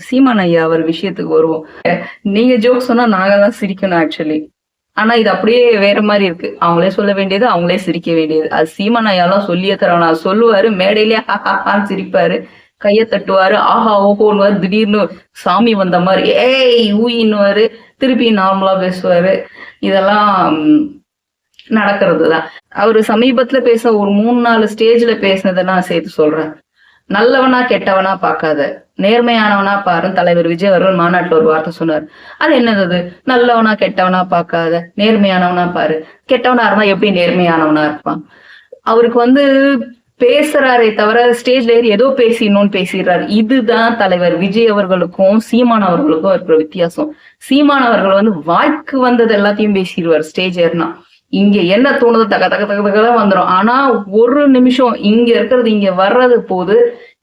சீமான் ஐயா அவர் விஷயத்துக்கு வருவோம். நீங்க ஜோக் சொன்னா நாங்க தான் சிரிக்கணும் ஆக்சுவலி. ஆனா இது அப்படியே வேற மாதிரி இருக்கு. அவங்களே சொல்ல வேண்டியது, அவங்களே சிரிக்க வேண்டியது. அது சீமான் ஐயாலாம் சொல்லியே தரணும். சொல்லுவாரு, மேடையிலேயே ஹான்னு சிரிப்பாரு, கைய தட்டுவாரு, ஆஹா ஓஹோன்னுவாரு, திடீர்னு சாமி வந்த மாதிரி ஏய் ஊயின்னுவாரு, திருப்பி நார்மலா பேசுவாரு. இதெல்லாம் நடக்கிறதுதான். அவரு சமீபத்துல பேச ஒரு 3-4 ஸ்டேஜ்ல பேசினதை நான் சேர்த்து சொல்றேன். நல்லவனா கெட்டவனா பார்க்காத, நேர்மையானவனா பாருன்னு தலைவர் விஜய் அவர்கள் மாநாட்டுல ஒரு வார்த்தை சொன்னார். அது என்னது அது? நல்லவனா கெட்டவனா பார்க்காத, நேர்மையானவனா பாரு. கெட்டவனா இருந்தா எப்படி நேர்மையானவனா இருப்பான்? அவருக்கு பேசுறாரே தவிர ஸ்டேஜ்ல ஏறி ஏதோ பேசி இன்னொன்னு பேசிடுறாரு. இதுதான் தலைவர் விஜய் அவர்களுக்கும் சீமான் அவர்களுக்கும் இருக்கிற வித்தியாசம். சீமான் அவர்கள் வாய்க்கு வந்தது எல்லாத்தையும் பேசிடுவார் ஸ்டேஜ் ஏறினா. இங்க என்ன தோணுது தக தக தக தகதான் வந்துடும். ஆனா ஒரு நிமிஷம் இங்க இருக்கிறது இங்க வர்றது போது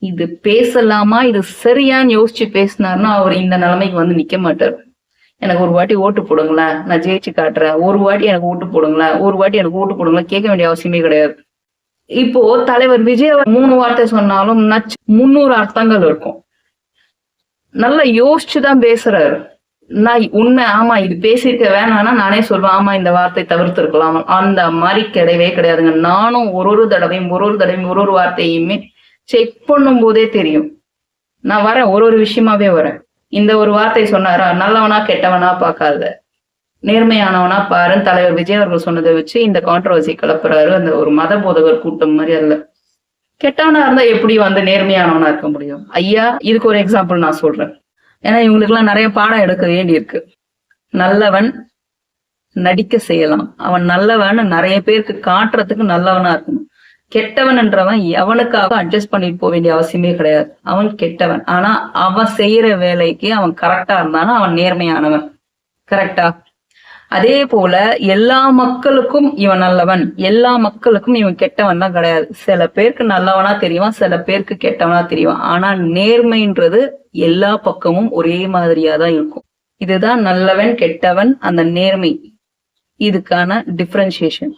இது பேசலாமா, இது சரியான்னு யோசிச்சு பேசினாருன்னா அவர் இந்த நிலைமைக்கு நிக்க மாட்டார். எனக்கு ஒரு வாட்டி ஓட்டு போடுங்களேன், நான் ஜெயிச்சு காட்டுறேன், ஒரு வாட்டி எனக்கு ஓட்டு போடுங்களேன், ஒரு வாட்டி எனக்கு ஓட்டு போடுங்களேன் கேட்க வேண்டிய அவசியமே கிடையாது. இப்போ தலைவர் விஜய் 3 வார்த்தை சொன்னாலும் 300 அர்த்தங்கள் இருக்கும். நல்லா யோசிச்சுதான் பேசுறாரு. நான் உண்மை ஆமா இது பேசியிருக்க வேணாம்னா நானே சொல்லுவேன், ஆமா இந்த வார்த்தை தவிர்த்து இருக்கலாம். அந்த மாதிரி கிடையவே கிடையாதுங்க. நானும் ஒரு தடவையும் ஒரு வார்த்தையுமே செக் பண்ணும் போதே தெரியும். நான் வரேன், ஒரு விஷயமாவே வரேன். இந்த ஒரு வார்த்தை சொன்னாரா, நல்லவனா கெட்டவனா பார்க்காத, நேர்மையானவனா பாருன்னு தலைவர் விஜய் அவர்கள் சொன்னதை வச்சு இந்த கான்ட்ரவர்சி கிளப்புறாரு. அந்த ஒரு மத போதகர் கூட்டம் மாதிரி. அல்ல கெட்டவனா இருந்தா எப்படி நேர்மையானவனா இருக்க முடியும்? ஐயா இதுக்கு ஒரு எக்ஸாம்பிள் நான் சொல்றேன். ஏன்னா இவங்களுக்கு எல்லாம் நிறைய பாடம் எடுக்க வேண்டி இருக்கு. நல்லவன் நடிக்க செய்யலாம், அவன் நல்லவன் நிறைய பேருக்கு காட்டுறதுக்கு நல்லவனா இருக்கணும். கெட்டவன்ன்றவன் எவனுக்காக அட்ஜஸ்ட் பண்ணிட்டு போக வேண்டிய அவசியமே கிடையாது. அவன் கெட்டவன். ஆனா அவன் செய்யற வேலைக்கு அவன் கரெக்டா இருந்தானா அவன் நேர்மையானவன். கரெக்டா? அதே போல எல்லா மக்களுக்கும் இவன் நல்லவன், எல்லா மக்களுக்கும் இவன் கெட்டவன் தான் கிடையாது. சில பேருக்கு நல்லவனா தெரியும், சில பேருக்கு கெட்டவனா தெரியும். ஆனா நேர்மைன்றது எல்லா பக்கமும் ஒரே மாதிரியா தான் இருக்கும். இதுதான் நல்லவன் கெட்டவன், அந்த நேர்மை, இதுக்கான டிஃபரன்சியேஷன்.